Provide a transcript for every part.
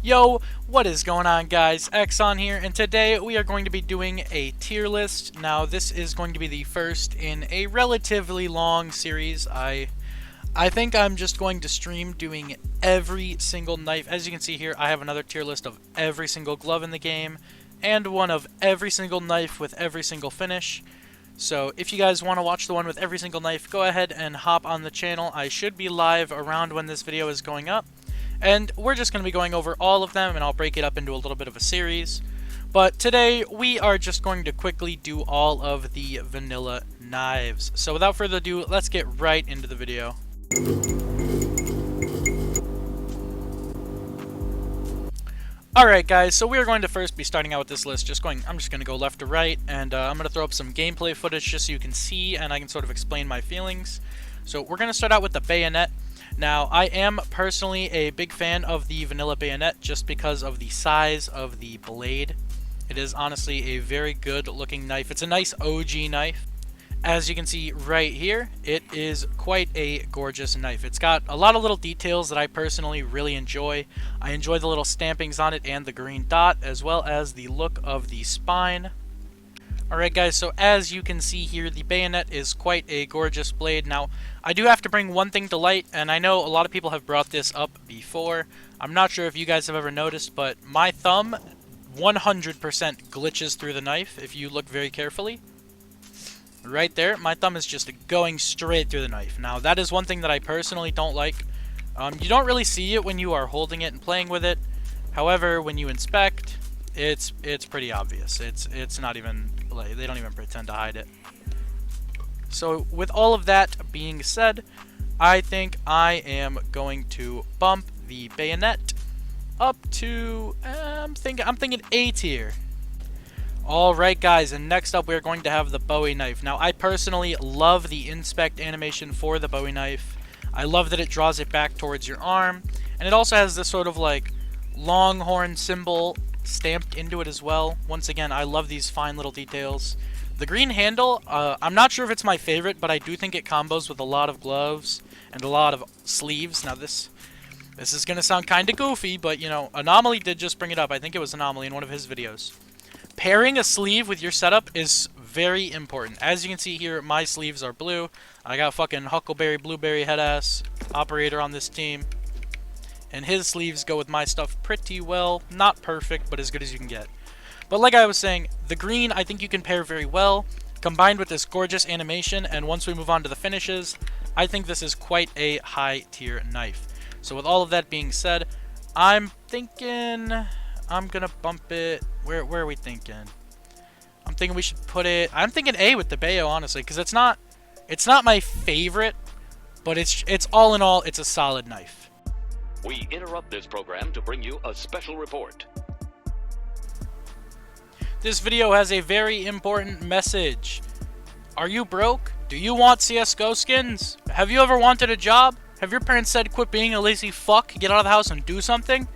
Yo, what is going on, guys? Exxon here, and today we are going to be doing a tier list. Now, this is going to be the first in a relatively long series. I think I'm just going to stream doing every single knife. As you can see here, I have another tier list of every single glove in the game, and one of every single knife with every single finish. So if you guys want to watch the one with every single knife, go ahead and hop on the channel. I should be live around when this video is going up. And we're just going to be going over all of them, and I'll break it up into a little bit of a series. But today, we are just going to quickly do all of the vanilla knives. So without further ado, let's get right into the video. Alright guys, so we're going to first be starting out with this list. I'm just going to go left to right, and I'm going to throw up some gameplay footage just so you can see, and I can sort of explain my feelings. So we're going to start out with the Bayonet. Now, I am personally a big fan of the vanilla Bayonet just because of the size of the blade. It is honestly a very good looking knife. It's a nice OG knife. As you can see right here, it is quite a gorgeous knife. It's got a lot of little details that I personally really enjoy. I enjoy the little stampings on it and the green dot, as well as the look of the spine. Alright guys, so as you can see here, the Bayonet is quite a gorgeous blade. Now, I do have to bring one thing to light, and I know a lot of people have brought this up before. I'm not sure if you guys have ever noticed, but my thumb 100% glitches through the knife if you look very carefully. Right there, my thumb is just going straight through the knife. Now, that is one thing that I personally don't like. You don't really see it when you are holding it and playing with it. However, when you inspect, it's pretty obvious. It's not even, like, they don't even pretend to hide it. So with all of that being said, I think I am going to bump the Bayonet up to I'm thinking A tier. Alright guys, and next up we're going to have the Bowie knife. Now, I personally love the inspect animation for the Bowie knife. I love that it draws it back towards your arm, and it also has this sort of like longhorn symbol stamped into it as well. Once again, I love these fine little details. The green handle, I'm not sure if it's my favorite, but I do think it combos with a lot of gloves and a lot of sleeves. Now this is going to sound kind of goofy, but you know, Anomaly did just bring it up. I think it was Anomaly in one of his videos. Pairing a sleeve with your setup is very important. As you can see here, my sleeves are blue. I got fucking Huckleberry Blueberry head-ass operator on this team. And his sleeves go with my stuff pretty well. Not perfect, but as good as you can get. But like I was saying, the green I think you can pair very well, combined with this gorgeous animation, and once we move on to the finishes, I think this is quite a high tier knife. So with all of that being said, I'm thinking I'm gonna bump it. Where are we thinking? I'm thinking we should put it. I'm thinking A with the Bayo, honestly, because it's not my favorite, but it's all in all, it's a solid knife. We interrupt this program to bring you a special report. This video has a very important message. Are you broke? Do you want CSGO skins? Have you ever wanted a job? Have your parents said quit being a lazy fuck, get out of the house and do something?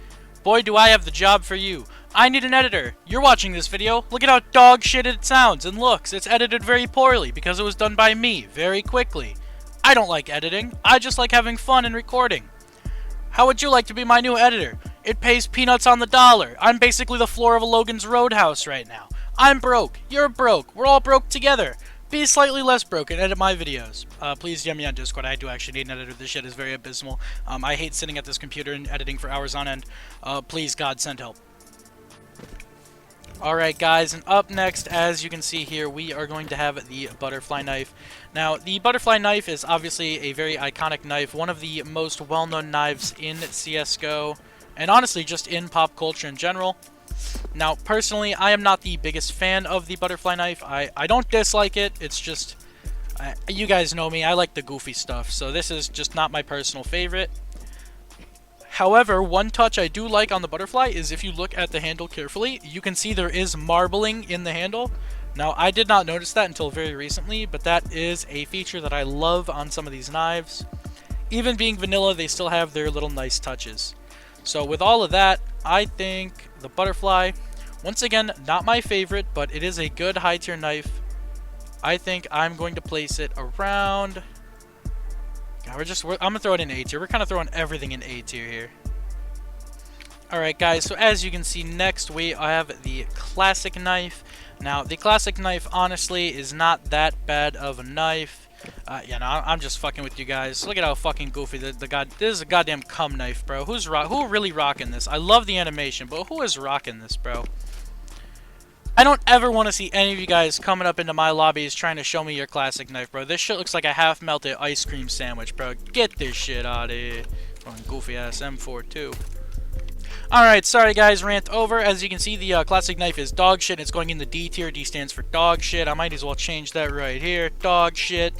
Boy, do I have the job for you. I need an editor. You're watching this video. Look at how dog shit it sounds and looks. It's edited very poorly because it was done by me very quickly. I don't like editing. I just like having fun and recording. How would you like to be my new editor? It pays peanuts on the dollar. I'm basically the floor of a Logan's Roadhouse right now. I'm broke. You're broke. We're all broke together. Be slightly less broke and edit my videos. Please DM me on Discord. I do actually need an editor. This shit is very abysmal. I hate sitting at this computer and editing for hours on end. Please, God, send help. Alright guys, and up next, as you can see here, we are going to have the butterfly knife. Now, the butterfly knife is obviously a very iconic knife, one of the most well-known knives in CSGO, and honestly just in pop culture in general. Now, personally, I am not the biggest fan of the butterfly knife. I don't dislike it, it's just, you guys know me, I like the goofy stuff, so this is just not my personal favorite. However, one touch I do like on the butterfly is if you look at the handle carefully, you can see there is marbling in the handle. Now, I did not notice that until very recently, but that is a feature that I love on some of these knives. Even being vanilla, they still have their little nice touches. So with all of that, I think the butterfly, once again, not my favorite, but it is a good high tier knife. I think I'm going to place it around God, I'm gonna throw it in A tier. We're kind of throwing everything in A tier here. Alright guys, so as you can see next I have the classic knife. Now the classic knife honestly is not that bad of a knife. Yeah, no, I'm just fucking with you guys. Look at how fucking goofy this is a goddamn cum knife, bro. Who really rocking this? I love the animation, but who is rocking this, bro? I don't ever want to see any of you guys coming up into my lobbies trying to show me your classic knife, bro. This shit looks like a half-melted ice cream sandwich, bro. Get this shit out of here. Goofy ass M4 too. Alright, sorry guys, rant over. As you can see, the classic knife is dog shit. It's going in the D tier. D stands for dog shit. I might as well change that right here. Dog shit.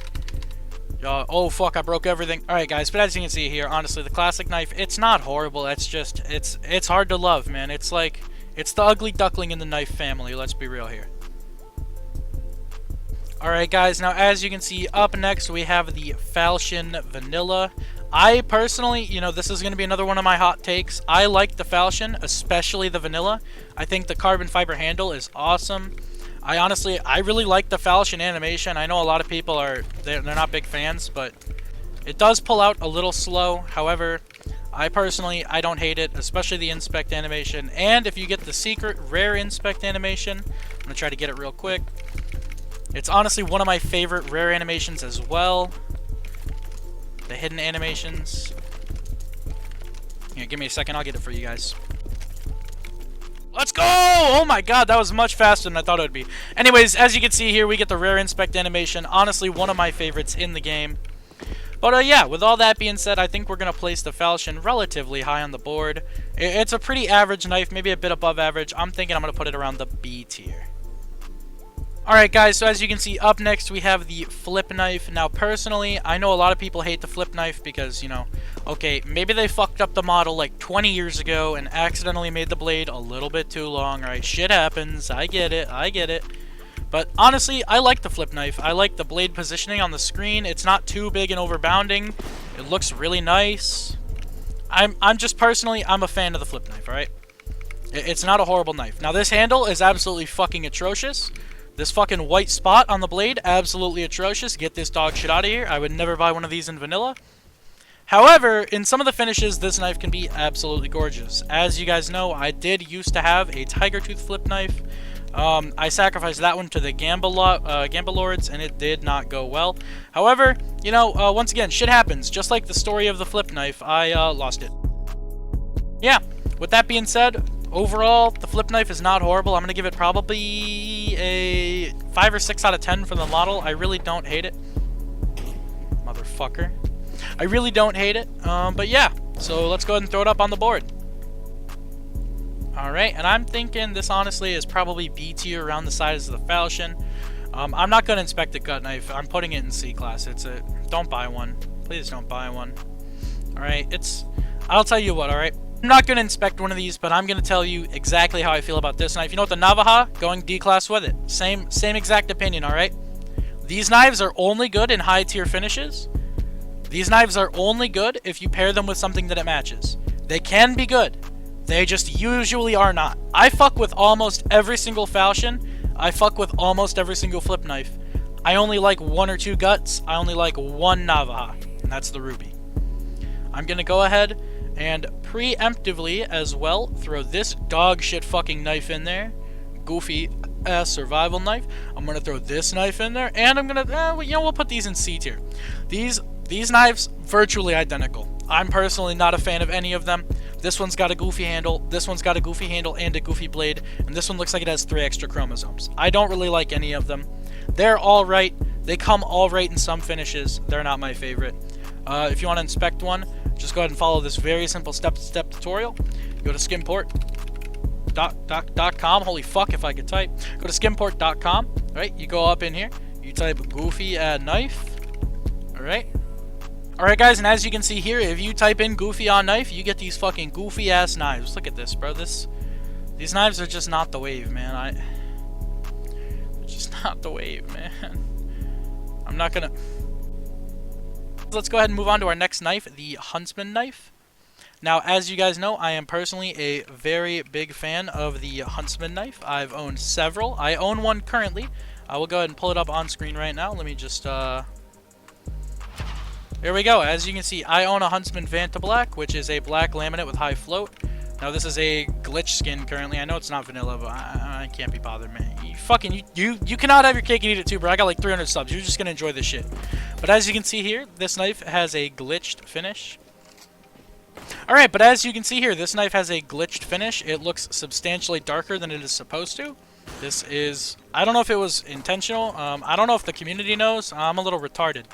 Oh fuck, I broke everything. Alright guys, but as you can see here, honestly, the classic knife, it's not horrible. It's just, it's hard to love, man. It's like, it's the ugly duckling in the knife family. Let's be real here. Alright guys, now as you can see, up next we have the Falcon Vanilla. I personally, you know, this is going to be another one of my hot takes. I like the Falcon, especially the Vanilla. I think the carbon fiber handle is awesome. I really like the Falcon animation. I know a lot of people they're not big fans, but it does pull out a little slow. However, I don't hate it, especially the inspect animation. And if you get the secret rare inspect animation, I'm going to try to get it real quick. It's honestly one of my favorite rare animations as well. The hidden animations. Here, give me a second. I'll get it for you guys. Let's go! Oh my god, that was much faster than I thought it would be. Anyways, as you can see here, we get the rare inspect animation. Honestly, one of my favorites in the game. But yeah, with all that being said, I think we're going to place the Falcon relatively high on the board. It's a pretty average knife, maybe a bit above average. I'm thinking I'm going to put it around the B tier. Alright guys, so as you can see, up next we have the flip knife. Now personally, I know a lot of people hate the flip knife because, you know, okay, maybe they fucked up the model like 20 years ago and accidentally made the blade a little bit too long, right? Shit happens, I get it. But honestly, I like the flip knife. I like the blade positioning on the screen. It's not too big and overbounding. It looks really nice. I'm just personally, I'm a fan of the flip knife, alright? It's not a horrible knife. Now this handle is absolutely fucking atrocious. This fucking white spot on the blade, absolutely atrocious. Get this dog shit out of here. I would never buy one of these in vanilla. However, in some of the finishes, this knife can be absolutely gorgeous. As you guys know, I did used to have a tiger tooth flip knife. I sacrificed that one to the Gamble Lords, and it did not go well. However, you know, once again, shit happens. Just like the story of the flip knife, I lost it. Yeah, with that being said, overall, the flip knife is not horrible. I'm going to give it probably a 5 or 6 out of 10 for the model. I really don't hate it. Motherfucker. I really don't hate it. But yeah, so let's go ahead and throw it up on the board. Alright, and I'm thinking this honestly is probably B tier around the size of the Falcon. I'm not going to inspect the gut knife. I'm putting it in C class. Don't buy one. Please don't buy one. Alright, I'll tell you what, alright? I'm not going to inspect one of these, but I'm going to tell you exactly how I feel about this knife. You know what, the Navaja, going D class with it. Same exact opinion, alright? These knives are only good in high tier finishes. These knives are only good if you pair them with something that it matches. They can be good. They just usually are not. I fuck with almost every single Falcon. I fuck with almost every single flip knife. I only like 1 or 2 guts. I only like 1 Navaja, and that's the Ruby. I'm going to go ahead and preemptively as well throw this dog shit fucking knife in there. Goofy ass survival knife. I'm going to throw this knife in there, and I'm going to, you know, we'll put these in C tier. These knives, virtually identical. I'm personally not a fan of any of them. This one's got a goofy handle, this one's got a goofy handle and a goofy blade, and this one looks like it has 3 extra chromosomes. I don't really like any of them. They're alright. They come alright in some finishes. They're not my favorite. If you want to inspect one, just go ahead and follow this very simple step-to-step tutorial. Go to skimport.com. Holy fuck if I could type. Go to skimport.com. Alright, you go up in here. You type goofy knife. Alright. Alright guys, and as you can see here, if you type in goofy on knife, you get these fucking goofy ass knives. Look at this, bro. These knives are just not the wave, man. They're just not the wave, man. I'm not gonna... Let's go ahead and move on to our next knife, the Huntsman knife. Now, as you guys know, I am personally a very big fan of the Huntsman knife. I've owned several. I own one currently. I will go ahead and pull it up on screen right now. Let me just, Here we go. As you can see, I own a Huntsman Vanta Black, which is a black laminate with high float. Now this is a glitch skin currently. I know it's not vanilla, but I can't be bothered, man. You cannot have your cake and eat it too, bro. I got like 300 subs. You're just gonna enjoy this shit. But as you can see here, this knife has a glitched finish. Alright, but as you can see here, this knife has a glitched finish. It looks substantially darker than it is supposed to. This is... I don't know if it was intentional. I don't know if the community knows. I'm a little retarded.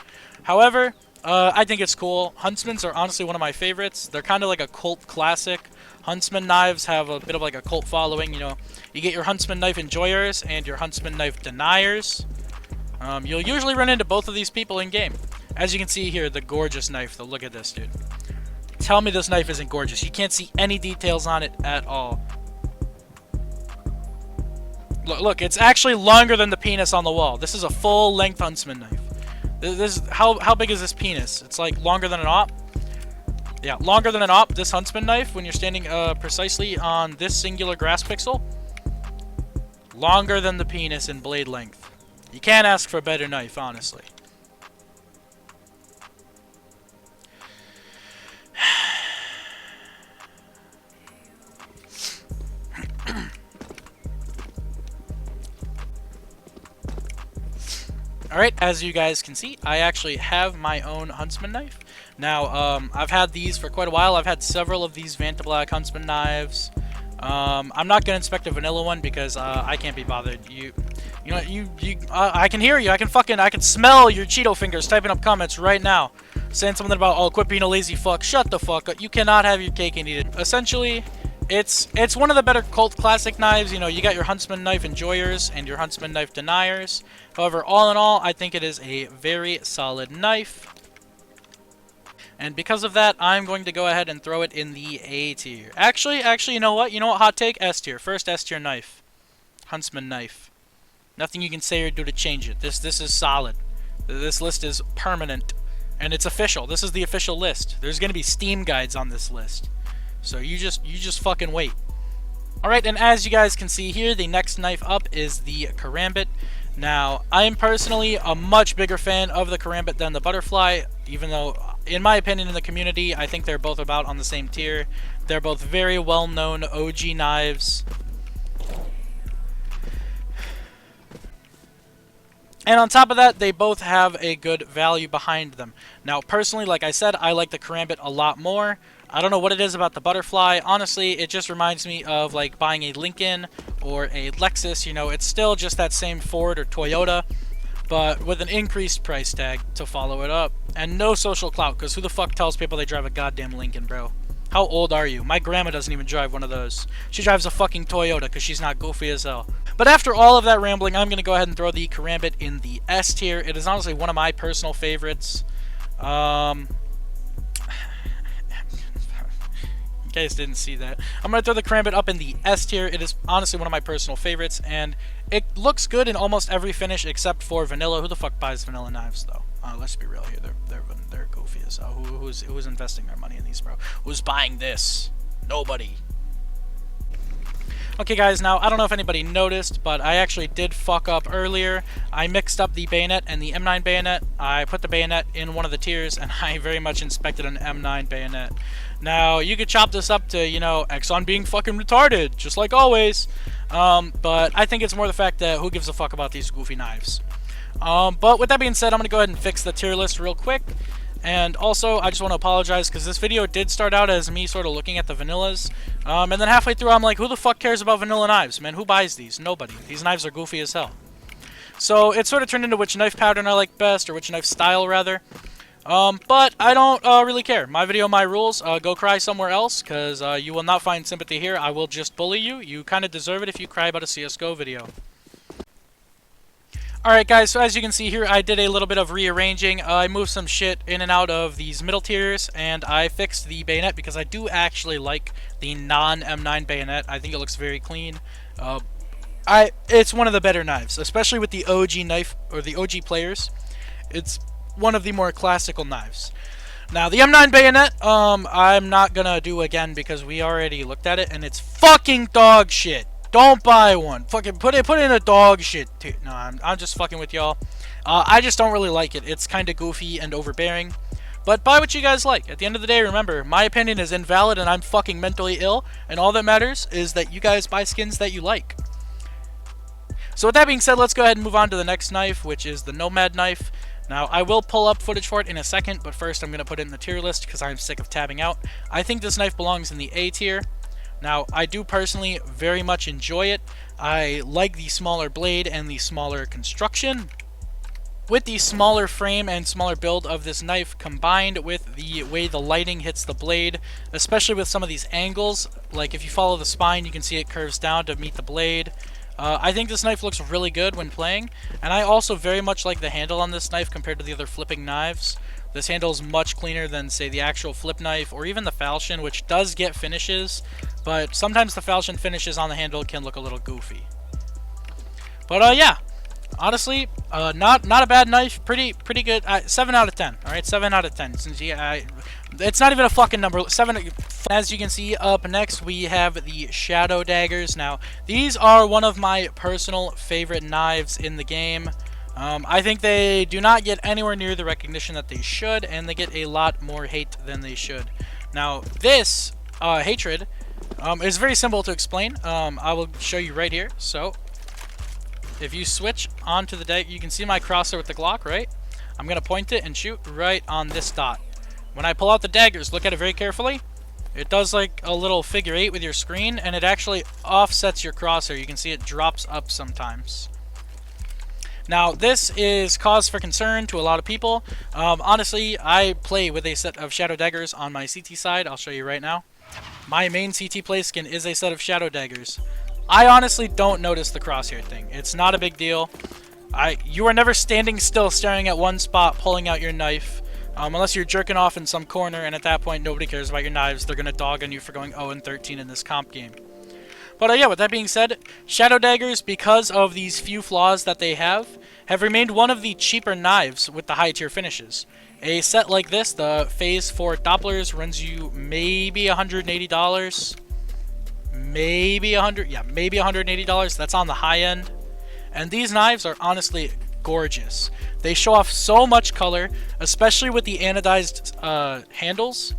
However, I think it's cool. Huntsmans are honestly one of my favorites. They're kind of like a cult classic. Huntsman knives have a bit of like a cult following. You know, you get your Huntsman knife enjoyers and your Huntsman knife deniers. You'll usually run into both of these people in game. As you can see here, the gorgeous knife, though. Look at this, dude. Tell me this knife isn't gorgeous. You can't see any details on it at all. Look, it's actually longer than the penis on the wall. This is a full-length Huntsman knife. This how big is this penis? It's like longer than an op. Yeah, longer than an op. This Huntsman knife, when you're standing precisely on this singular grass pixel, longer than the penis in blade length. You can't ask for a better knife, honestly. Alright, as you guys can see, I actually have my own Huntsman knife. Now, I've had these for quite a while. I've had several of these Vanta Black Huntsman knives. I'm not going to inspect a vanilla one because I can't be bothered. I can hear you. I can smell your Cheeto fingers typing up comments right now. Saying something about, oh, quit being a lazy fuck. Shut the fuck up. You cannot have your cake and eat it. Essentially... It's one of the better cult classic knives. You know, you got your Huntsman knife enjoyers and your Huntsman knife deniers. However, all in all, I think it is a very solid knife. And because of that, I'm going to go ahead and throw it in the A tier. Actually, you know what? Hot take? S tier. First S tier knife. Huntsman knife. Nothing you can say or do to change it. This is solid. This list is permanent. And it's official. This is the official list. There's going to be Steam guides on this list. So you just fucking wait. Alright, and as you guys can see here, the next knife up is the Karambit. Now, I am personally a much bigger fan of the Karambit than the Butterfly, even though, in my opinion, in the community, I think they're both about on the same tier. They're both very well-known OG knives. And on top of that, they both have a good value behind them. Now, personally, like I said, I like the Karambit a lot more. I don't know what it is about the Butterfly. Honestly, it just reminds me of like buying a Lincoln or a Lexus. You know, it's still just that same Ford or Toyota, but with an increased price tag to follow it up. And no social clout, because who the fuck tells people they drive a goddamn Lincoln, bro? How old are you? My grandma doesn't even drive one of those. She drives a fucking Toyota because she's not goofy as hell. But after all of that rambling, I'm going to go ahead and throw the Karambit in the S tier. It is honestly one of my personal favorites. You guys didn't see that. I'm going to throw the Karambit up in the S tier. It is honestly one of my personal favorites, and it looks good in almost every finish except for vanilla. Who the fuck buys vanilla knives, though? Let's be real here. They're goofy as hell. Who's investing their money in these, bro? Who's buying this? Nobody. Okay, guys, now, I don't know if anybody noticed, but I actually did fuck up earlier. I mixed up the Bayonet and the M9 Bayonet. I put the Bayonet in one of the tiers, and I very much inspected an M9 Bayonet. Now, you could chop this up to, you know, Exxon being fucking retarded, just like always. But I think it's more the fact that who gives a fuck about these goofy knives. But with that being said, I'm going to go ahead and fix the tier list real quick. And also, I just want to apologize because this video did start out as me sort of looking at the vanillas. And then halfway through, I'm like, who the fuck cares about vanilla knives, man? Who buys these? Nobody. These knives are goofy as hell. So it sort of turned into which knife pattern I like best, or which knife style, rather. But I don't really care. My video, my rules. Go cry somewhere else, because you will not find sympathy here. I will just bully you. You kind of deserve it if you cry about a CSGO video. Alright guys, so as you can see here, I did a little bit of rearranging. I moved some shit in and out of these middle tiers, and I fixed the Bayonet because I do actually like the non-M9 Bayonet. I think it looks very clean. It's one of the better knives, especially with the OG knife, or the OG players. It's one of the more classical knives. Now, the M9 Bayonet, I'm not gonna do again because we already looked at it, and it's fucking dog shit. Don't buy one. Fucking put it in a dog shit. No, I'm just fucking with y'all. I just don't really like it. It's kind of goofy and overbearing. But buy what you guys like. At the end of the day, remember, my opinion is invalid and I'm fucking mentally ill, and all that matters is that you guys buy skins that you like. So with that being said, let's go ahead and move on to the next knife, which is the Nomad knife. Now, I will pull up footage for it in a second, but first I'm going to put it in the tier list because I'm sick of tabbing out. I think this knife belongs in the A tier. Now, I do personally very much enjoy it. I like the smaller blade and the smaller construction. With the smaller frame and smaller build of this knife combined with the way the lighting hits the blade, especially with some of these angles, like if you follow the spine you can see it curves down to meet the blade. I think this knife looks really good when playing, and I also very much like the handle on this knife compared to the other flipping knives. This handle is much cleaner than, say, the actual flip knife or even the falchion, which does get finishes, but sometimes the falchion finishes on the handle can look a little goofy. But yeah, honestly, not a bad knife, pretty good. 7 out of 10. All right, 7 out of 10. Since it's not even a fucking number. 7. As you can see, up next we have the shadow daggers. Now, these are one of my personal favorite knives in the game. I think they do not get anywhere near the recognition that they should, and they get a lot more hate than they should. Now, this hatred is very simple to explain. I will show you right here. So, if you switch onto the dagger, you can see my crosshair with the Glock, right? I'm going to point it and shoot right on this dot. When I pull out the daggers, look at it very carefully. It does like a little figure 8 with your screen, and it actually offsets your crosshair. You can see it drops up sometimes. Now, this is cause for concern to a lot of people. Honestly, I play with a set of shadow daggers on my CT side. I'll show you right now. My main CT play skin is a set of shadow daggers. I honestly don't notice the crosshair thing. It's not a big deal. You are never standing still staring at one spot pulling out your knife. Unless you're jerking off in some corner, and at that point nobody cares about your knives. They're going to dog on you for going 0-13 in this comp game. But yeah, with that being said, shadow daggers, because of these few flaws that they have remained one of the cheaper knives with the high tier finishes. A set like this, the Phase 4 Dopplers, runs you maybe $180. Maybe $180. That's on the high end. And these knives are honestly gorgeous. They show off so much color, especially with the anodized handles,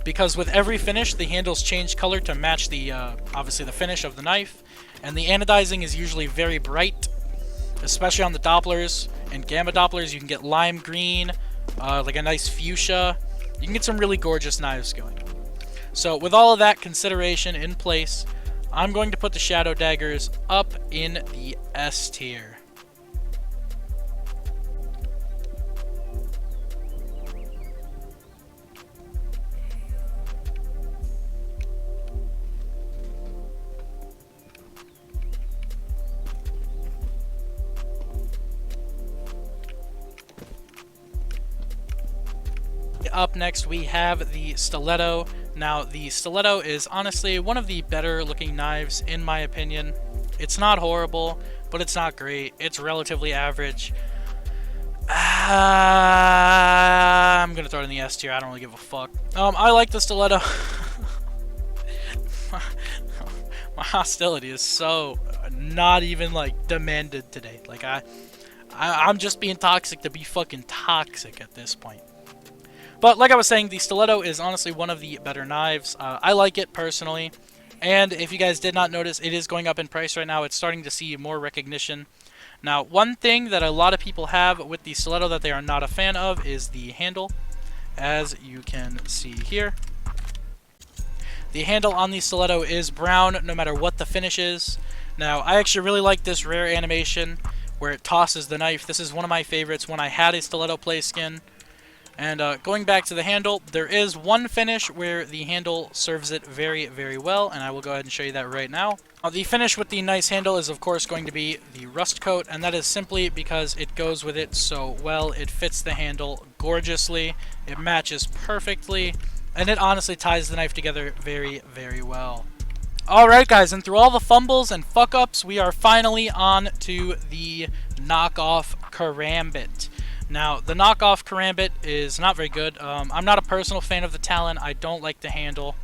because with every finish the handles change color to match the obviously the finish of the knife, and the anodizing is usually very bright, especially on the Dopplers and Gamma Dopplers. You can get lime green, like a nice fuchsia. You can get some really gorgeous knives going. So with all of that consideration in place, I'm going to put the shadow daggers up in the S tier. Up next we have the Stiletto. Now, the Stiletto is honestly one of the better looking knives in my opinion. It's not horrible, but it's not great. It's relatively average. I'm gonna throw it in the S tier. I don't really give a fuck. I like the Stiletto. My hostility is so not even like demanded today. Like I'm just being toxic to be fucking toxic at this point. But like I was saying, the Stiletto is honestly one of the better knives. I like it personally. And if you guys did not notice, it is going up in price right now. It's starting to see more recognition. Now, one thing that a lot of people have with the Stiletto that they are not a fan of is the handle. As you can see here, the handle on the Stiletto is brown no matter what the finish is. Now, I actually really like this rare animation where it tosses the knife. This is one of my favorites when I had a Stiletto play skin. And going back to the handle, there is one finish where the handle serves it very, very well, and I will go ahead and show you that right now. The finish with the nice handle is, of course, going to be the rust coat, and that is simply because it goes with it so well. It fits the handle gorgeously, it matches perfectly, and it honestly ties the knife together very, very well. Alright guys, and through all the fumbles and fuck-ups, we are finally on to the knockoff Karambit. Now, the knockoff Karambit is not very good. I'm not a personal fan of the Talon. I don't like the handle.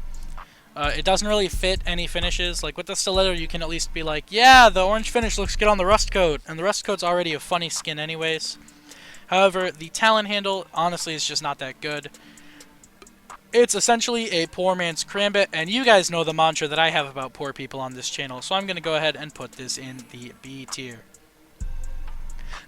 It doesn't really fit any finishes. Like with the Stiletto, you can at least be like, yeah, the orange finish looks good on the rust coat, and the rust coat's already a funny skin anyways. However, the Talon handle, honestly, is just not that good. It's essentially a poor man's Karambit, and you guys know the mantra that I have about poor people on this channel, so I'm going to go ahead and put this in the B tier.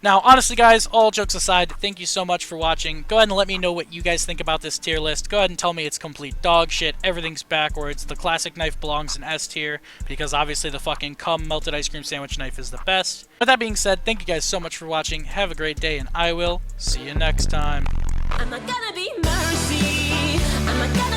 Now, honestly, guys, all jokes aside, thank you so much for watching. Go ahead and let me know what you guys think about this tier list. Go ahead and tell me it's complete dog shit, everything's backwards, the classic knife belongs in S tier, because obviously the fucking cum melted ice cream sandwich knife is the best. With that being said, thank you guys so much for watching. Have a great day, and I will see you next time. I'm not gonna be mercy. I'm not gonna